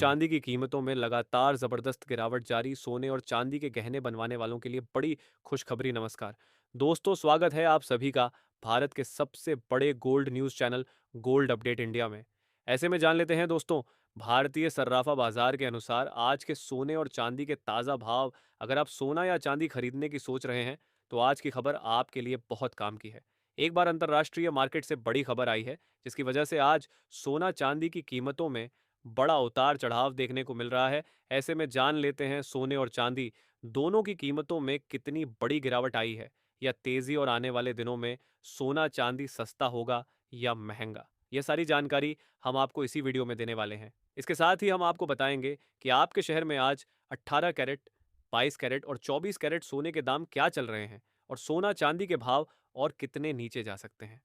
चांदी की कीमतों में लगातार जबरदस्त गिरावट जारी। सोने और चांदी के गहने बनवाने वालों के लिए बड़ी खुशखबरी। नमस्कार दोस्तों, स्वागत है आप सभी का भारत के सबसे बड़े gold news channel gold update India में। ऐसे में जान लेते हैं दोस्तों, भारतीय सर्राफा बाजार के अनुसार आज के सोने और चांदी के ताजा भाव। अगर आप सोना या चांदी खरीदने की सोच रहे हैं तो आज की खबर आपके लिए बहुत काम की है। एक बार अंतर्राष्ट्रीय मार्केट से बड़ी खबर आई है जिसकी वजह से आज सोना चांदी की कीमतों में बड़ा उतार चढ़ाव देखने को मिल रहा है। ऐसे में जान लेते हैं सोने और चांदी दोनों की कीमतों में कितनी बड़ी गिरावट आई है, या तेजी और आने वाले दिनों में सोना चांदी सस्ता होगा या महंगा। यह सारी जानकारी हम आपको इसी वीडियो में देने वाले हैं। इसके साथ ही हम आपको बताएंगे कि आपके शहर में आज 18 कैरेट, 22 कैरेट और 24 कैरेट सोने के दाम क्या चल रहे हैं, और सोना चांदी के भाव और कितने नीचे जा सकते हैं।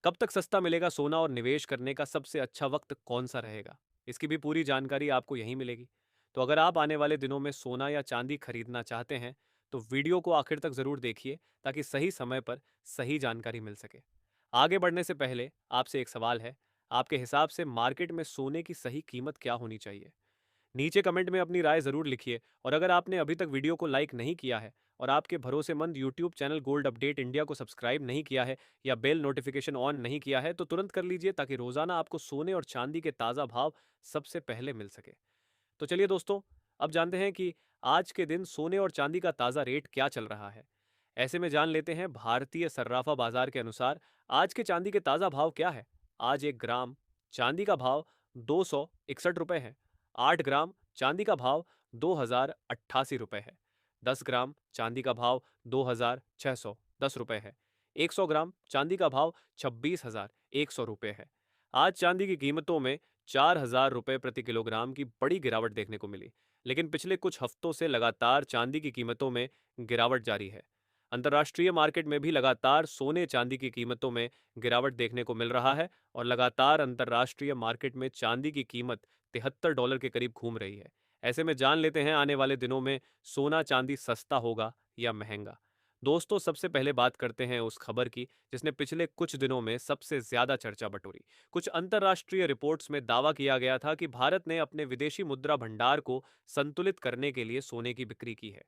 कब तक सस्ता मिलेगा सोना, और निवेश करने का सबसे अच्छा वक्त कौन सा रहेगा, इसकी भी पूरी जानकारी आपको यहीं मिलेगी। तो अगर आप आने वाले दिनों में सोना या चांदी खरीदना चाहते हैं तो वीडियो को आखिर तक जरूर देखिए ताकि सही समय पर सही जानकारी मिल सके। आगे बढ़ने से पहले आपसे एक सवाल है, आपके हिसाब से मार्केट में सोने की सही कीमत क्या होनी चाहिए? नीचे कमेंट में अपनी राय जरूर लिखिए, और अगर आपने अभी तक वीडियो को लाइक नहीं किया है और आपके भरोसेमंद YouTube channel gold update India को सब्सक्राइब नहीं किया है या बेल नोटिफिकेशन ऑन नहीं किया है तो तुरंत कर लीजिए ताकि रोजाना आपको सोने और चांदी के ताज़ा भाव सबसे पहले मिल सके। तो चलिए दोस्तों, अब जानते हैं कि आज के दिन सोने और चांदी का ताज़ा रेट क्या चल रहा है। ऐसे में जान लेते हैं भारतीय सर्राफा बाजार के अनुसार आज के चांदी के ताज़ा भाव क्या है। आज 1 ग्राम चांदी का भाव 261 रुपये है। 8 ग्राम चांदी का भाव 2088 रुपये है। 10 ग्राम चांदी का भाव 2610 रुपये है। 100 ग्राम चांदी का भाव 26,100 रुपये है। आज चांदी की कीमतों में 4,000 रुपये प्रति किलोग्राम की बड़ी गिरावट देखने को मिली, लेकिन पिछले कुछ हफ्तों से लगातार चांदी की कीमतों में गिरावट जारी है। अंतर्राष्ट्रीय मार्केट में भी लगातार सोने चांदी की कीमतों में गिरावट देखने को मिल रहा है, और लगातार अंतर्राष्ट्रीय मार्केट में चांदी की कीमत $73 के करीब घूम रही है। ऐसे में जान लेते हैं आने वाले दिनों में सोना चांदी सस्ता होगा या महंगा। दोस्तों, सबसे पहले बात करते हैं उस खबर की जिसने पिछले कुछ दिनों में सबसे ज्यादा चर्चा बटोरी। कुछ अंतर्राष्ट्रीय रिपोर्ट्स में दावा किया गया था कि भारत ने अपने विदेशी मुद्रा भंडार को संतुलित करने के लिए सोने की बिक्री की है।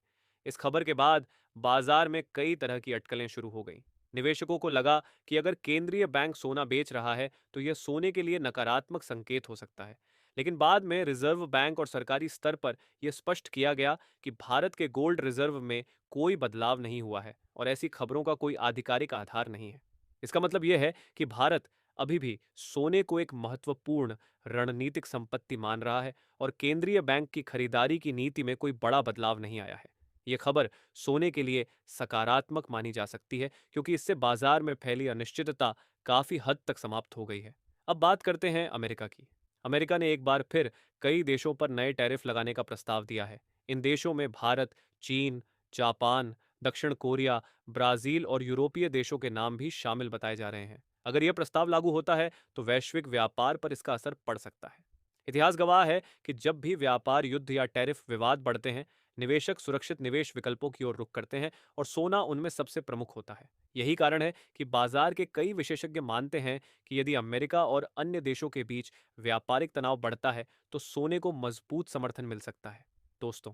इस खबर के बाद बाजार में कई तरह की अटकलें शुरू हो गईं। निवेशकों को लगा कि अगर केंद्रीय बैंक सोना बेच रहा है तो यह सोने के लिए नकारात्मक संकेत हो सकता है। लेकिन बाद में रिजर्व बैंक और सरकारी स्तर पर यह स्पष्ट किया गया कि भारत के गोल्ड रिजर्व में कोई बदलाव नहीं हुआ है और ऐसी खबरों का कोई आधिकारिक आधार नहीं है। इसका मतलब यह है कि भारत अभी भी सोने को एक महत्वपूर्ण रणनीतिक संपत्ति मान रहा है, और केंद्रीय बैंक की खरीदारी की नीति में कोई बड़ा बदलाव नहीं आया है। यह खबर सोने के लिए सकारात्मक मानी जा सकती है क्योंकि इससे बाजार में फैली अनिश्चितता काफी हद तक समाप्त हो गई है। अब बात करते हैं अमेरिका की। अमेरिका ने एक बार फिर कई देशों पर नए टैरिफ लगाने का प्रस्ताव दिया है। इन देशों में भारत, चीन, जापान, दक्षिण कोरिया, ब्राजील और यूरोपीय देशों के नाम भी शामिल बताए जा रहे हैं। अगर यह प्रस्ताव लागू होता है तो वैश्विक व्यापार पर इसका असर पड़ सकता है। इतिहास गवाह है कि जब भी व्यापार युद्ध या टैरिफ विवाद बढ़ते हैं, निवेशक सुरक्षित निवेश विकल्पों की ओर रुख करते हैं, और सोना उनमें सबसे प्रमुख होता है। यही कारण है कि बाजार के कई विशेषज्ञ मानते हैं कि यदि अमेरिका और अन्य देशों के बीच व्यापारिक तनाव बढ़ता है तो सोने को मजबूत समर्थन मिल सकता है। दोस्तों,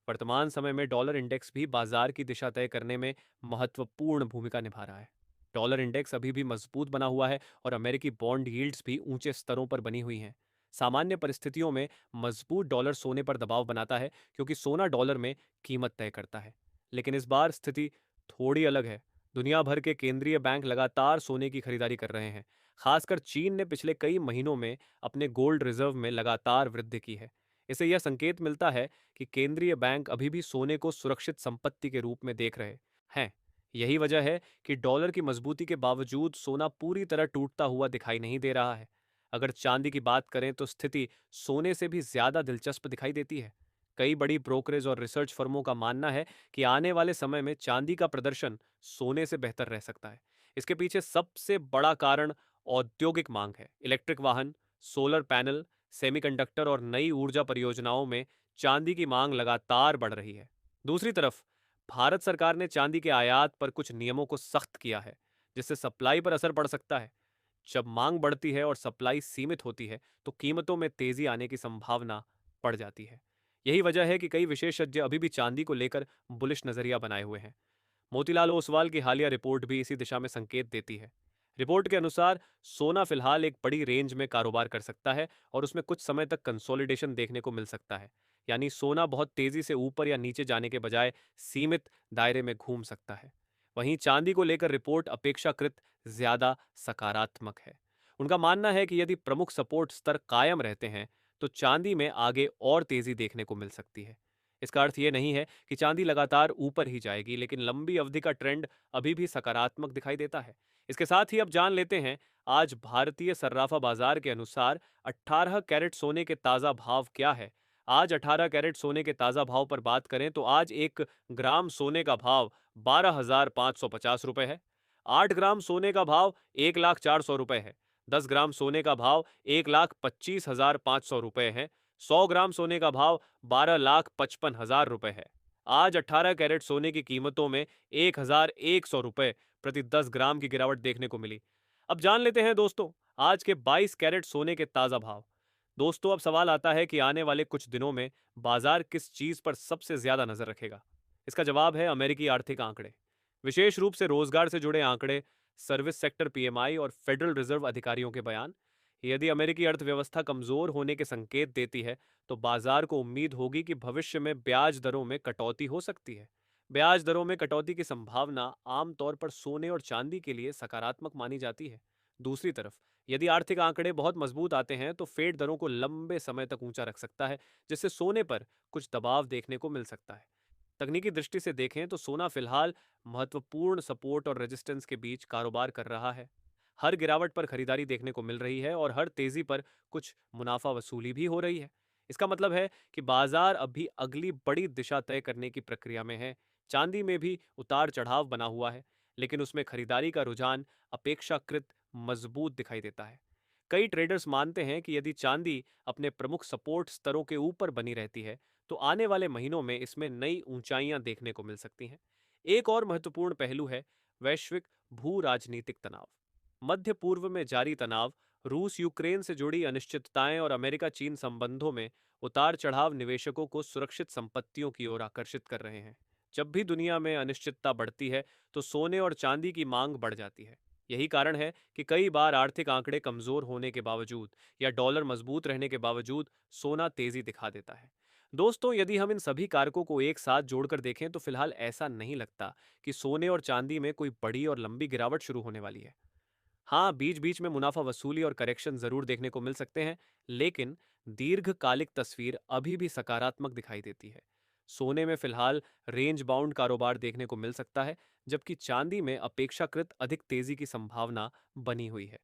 वर्तमान समय में डॉलर इंडेक्स भी बाजार की दिशा तय करने में महत्वपूर्ण भूमिका निभा रहा है। डॉलर इंडेक्स अभी भी मजबूत बना हुआ है और अमेरिकी बॉन्ड यील्ड्स भी ऊंचे स्तरों पर बनी हुई हैं। सामान्य परिस्थितियों में मजबूत डॉलर सोने पर दबाव बनाता है क्योंकि सोना डॉलर में कीमत तय करता है। लेकिन इस बार स्थिति थोड़ी अलग है। दुनिया भर के केंद्रीय बैंक लगातार सोने की खरीदारी कर रहे हैं। खासकर चीन ने पिछले कई महीनों में अपने गोल्ड रिजर्व में लगातार वृद्धि की है। इससे यह संकेत मिलता है कि केंद्रीय बैंक अभी भी सोने को सुरक्षित संपत्ति के रूप में देख रहे हैं। यही वजह है कि डॉलर की मजबूती के बावजूद सोना पूरी तरह टूटता हुआ दिखाई नहीं दे रहा है। अगर चांदी की बात करें तो स्थिति सोने से भी ज्यादा दिलचस्प दिखाई देती है। कई बड़ी ब्रोकरेज और रिसर्च फर्मों का मानना है कि आने वाले समय में चांदी का प्रदर्शन सोने से बेहतर रह सकता है। इसके पीछे सबसे बड़ा कारण औद्योगिक मांग है। इलेक्ट्रिक वाहन, सोलर पैनल, सेमीकंडक्टर और नई ऊर्जा परियोजनाओं में चांदी की मांग लगातार बढ़ रही है। दूसरी तरफ भारत सरकार ने चांदी के आयात पर कुछ नियमों को सख्त किया है, जिससे सप्लाई पर असर पड़ सकता है। जब मांग बढ़ती है और सप्लाई सीमित होती है तो कीमतों में तेजी आने की संभावना बढ़ जाती है। यही वजह है कि कई विशेषज्ञ अभी भी चांदी को लेकर बुलिश नजरिया बनाए हुए हैं। मोतीलाल ओसवाल की हालिया रिपोर्ट भी इसी दिशा में संकेत देती है। रिपोर्ट के अनुसार सोना फिलहाल एक बड़ी रेंज में कारोबार कर सकता है और उसमें कुछ समय तक कंसोलिडेशन देखने को मिल सकता है। यानी सोना बहुत तेजी से ऊपर या नीचे जाने के बजाय सीमित दायरे में घूम सकता है। वहीं चांदी को लेकर रिपोर्ट अपेक्षाकृत ज्यादा सकारात्मक है। उनका मानना है कि यदि प्रमुख सपोर्ट स्तर कायम रहते हैं तो चांदी में आगे और तेजी देखने को मिल सकती है। इसका अर्थ यह नहीं है कि चांदी लगातार ऊपर ही जाएगी, लेकिन लंबी अवधि का ट्रेंड अभी भी सकारात्मक दिखाई देता है। इसके साथ ही अब जान लेते हैं आज भारतीय सर्राफा बाजार के अनुसार 18 कैरेट सोने के ताजा भाव क्या है। आज 18 कैरेट सोने के ताजा भाव पर बात करें तो आज 1 ग्राम सोने का भाव 12,550 रुपए है। 8 ग्राम सोने का भाव 1,04,100 रुपए है। 10 ग्राम सोने का भाव 1,25,500 रुपए है। 100 ग्राम सोने का भाव 12,55,000 रुपए है। आज 18 कैरेट सोने की कीमतों में 1,100 रुपए प्रति 10 ग्राम की गिरावट देखने को मिली। अब जान लेते हैं दोस्तों आज के 22 कैरेट सोने के ताजा भाव। दोस्तों अब सवाल आता है कि आने वाले कुछ दिनों में बाजार किस चीज पर सबसे ज्यादा नजर रखेगा। इसका जवाब है अमेरिकी आर्थिक आंकड़े, विशेष रूप से रोजगार से जुड़े आंकड़े, सर्विस सेक्टर पीएमआई और फेडरल रिजर्व अधिकारियों के बयान। यदि अमेरिकी अर्थव्यवस्था कमजोर होने के संकेत देती है तो बाजार को उम्मीद होगी कि भविष्य में ब्याज दरों में कटौती हो सकती है। ब्याज दरों में कटौती की संभावना आमतौर पर सोने और चांदी के लिए सकारात्मक मानी जाती है। दूसरी तरफ यदि आर्थिक आंकड़े बहुत मजबूत आते हैं तो फेड दरों को लंबे समय तक ऊंचा रख सकता है, जिससे सोने पर कुछ दबाव देखने को मिल सकता है। तकनीकी दृष्टि से देखें तो सोना फिलहाल महत्वपूर्ण सपोर्ट और रेजिस्टेंस के बीच कारोबार कर रहा है। हर गिरावट पर खरीदारी देखने को मिल रही है और हर तेजी पर कुछ मुनाफा वसूली भी हो रही है। इसका मतलब है कि बाजार अभी अगली बड़ी दिशा तय करने की प्रक्रिया में है। चांदी में भी उतार चढ़ाव बना हुआ है, लेकिन उसमें खरीदारी का रुझान अपेक्षाकृत मजबूत दिखाई देता है। कई ट्रेडर्स मानते हैं कि यदि चांदी अपने प्रमुख सपोर्ट स्तरों के ऊपर बनी रहती है तो आने वाले महीनों में इसमें नई ऊंचाइयां देखने को मिल सकती हैं। एक और महत्वपूर्ण पहलू है वैश्विक भू राजनीतिक तनाव। मध्य पूर्व में जारी तनाव, रूस यूक्रेन से जुड़ी अनिश्चितताएं और अमेरिका चीन संबंधों में उतार चढ़ाव निवेशकों को सुरक्षित संपत्तियों की ओर आकर्षित कर रहे हैं। जब भी दुनिया में अनिश्चितता बढ़ती है तो सोने और चांदी की मांग बढ़ जाती है। यही कारण है कि कई बार आर्थिक आंकड़े कमजोर होने के बावजूद या डॉलर मजबूत रहने के बावजूद सोना तेजी दिखा देता है। दोस्तों यदि हम इन सभी कारकों को एक साथ जोड़कर देखें तो फिलहाल ऐसा नहीं लगता कि सोने और चांदी में कोई बड़ी और लंबी गिरावट शुरू होने वाली है। हाँ, बीच बीच में मुनाफा वसूली और करेक्शन जरूर देखने को मिल सकते हैं, लेकिन दीर्घकालिक तस्वीर अभी भी सकारात्मक दिखाई देती है। सोने में फिलहाल रेंज बाउंड कारोबार देखने को मिल सकता है, जबकि चांदी में अपेक्षाकृत अधिक तेजी की संभावना बनी हुई है।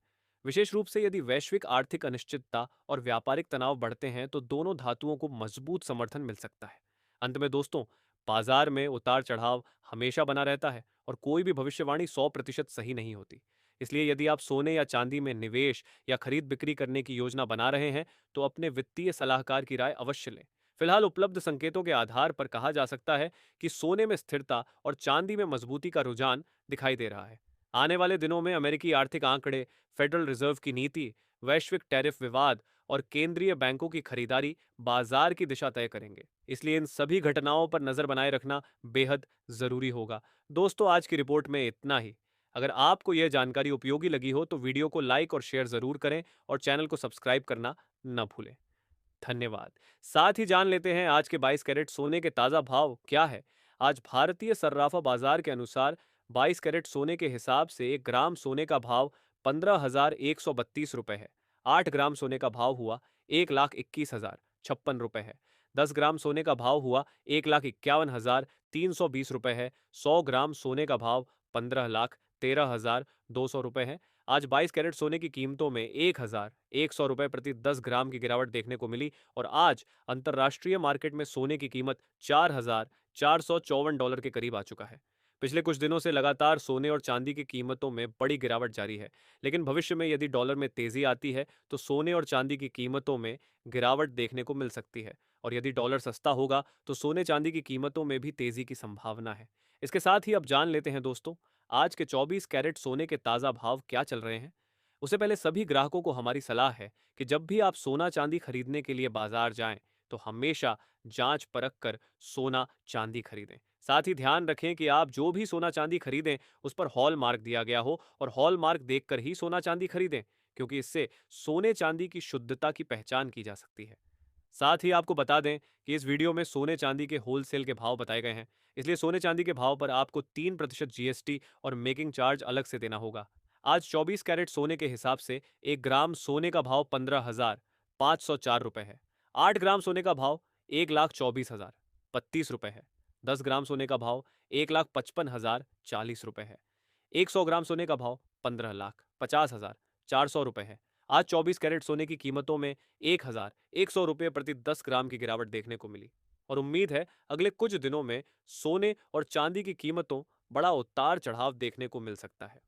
विशेष रूप से यदि वैश्विक आर्थिक अनिश्चितता और व्यापारिक तनाव बढ़ते हैं तो दोनों धातुओं को मजबूत समर्थन मिल सकता है। अंत में दोस्तों, बाजार में उतार चढ़ाव हमेशा बना रहता है और कोई भी भविष्यवाणी 100% सही नहीं होती। इसलिए यदि आप सोने या चांदी में निवेश या खरीद बिक्री करने की योजना बना रहे हैं तो अपने वित्तीय सलाहकार की राय अवश्य लें। फिलहाल उपलब्ध संकेतों के आधार पर कहा जा सकता है कि सोने में स्थिरता और चांदी में मजबूती का रुझान दिखाई दे रहा है। आने वाले दिनों में अमेरिकी आर्थिक आंकड़े, फेडरल रिजर्व की नीति, वैश्विक टैरिफ विवाद और केंद्रीय बैंकों की खरीदारी बाजार की दिशा तय करेंगे। इसलिए इन सभी घटनाओं पर नजर बनाए रखना बेहद जरूरी होगा। दोस्तों आज की रिपोर्ट में इतना ही। अगर आपको यह जानकारी उपयोगी लगी हो तो वीडियो को लाइक और शेयर जरूर करें और चैनल को सब्सक्राइब करना न भूलें। धन्यवाद। साथ ही जान लेते हैं आज के 22 कैरेट सोने के ताजा भाव क्या है। आज भारतीय सर्राफा बाजार के अनुसार 22 कैरेट सोने के हिसाब से 1 ग्राम सोने का भाव 15,132 रुपए है। 8 ग्राम सोने का भाव हुआ 1,21,056 रुपए है। 10 ग्राम सोने का भाव हुआ 1,51,320 रुपए है। 100 ग्राम सोने का भाव 15,13,200 रुपए है। आज 22 कैरेट सोने की कीमतों में 1,100 रुपए प्रति 10 ग्राम की गिरावट देखने को मिली और आज अंतर्राष्ट्रीय मार्केट में सोने की कीमत $4,454 के करीब आ चुका है। पिछले कुछ दिनों से लगातार सोने और चांदी की कीमतों में बड़ी गिरावट जारी है, लेकिन भविष्य में यदि डॉलर में तेजी आती है तो सोने और चांदी की कीमतों में गिरावट देखने को मिल सकती है और यदि डॉलर सस्ता होगा तो सोने चांदी की कीमतों में भी तेजी की संभावना है। इसके साथ ही अब जान लेते हैं दोस्तों आज के 24 कैरेट सोने के ताज़ा भाव क्या चल रहे हैं। उससे पहले सभी ग्राहकों को हमारी सलाह है कि जब भी आप सोना चांदी खरीदने के लिए बाजार जाएं तो हमेशा जांच परख कर सोना चांदी खरीदें। साथ ही ध्यान रखें कि आप जो भी सोना चांदी खरीदें उस पर हॉल मार्क दिया गया हो और हॉल मार्क देखकर ही सोना चांदी खरीदें, क्योंकि इससे सोने चांदी की शुद्धता की पहचान की जा सकती है। साथ ही आपको बता दें कि इस वीडियो में सोने चांदी के होलसेल के भाव बताए गए हैं, इसलिए सोने चांदी के भाव पर आपको 3% जीएसटी और मेकिंग चार्ज अलग से देना होगा। आज 24 कैरेट सोने के हिसाब से 1 ग्राम सोने का भाव 15,504 रुपए है। 8 ग्राम सोने का भाव 1,24,032 रुपए है। 10 ग्राम सोने का भाव 1,55,040 रुपए है। 100 ग्राम सोने का भाव 15,50,400 रुपए है। आज 24 कैरेट सोने की कीमतों में 1,100 रुपये प्रति 10 ग्राम की गिरावट देखने को मिली और उम्मीद है अगले कुछ दिनों में सोने और चांदी की कीमतों बड़ा उतार चढ़ाव देखने को मिल सकता है।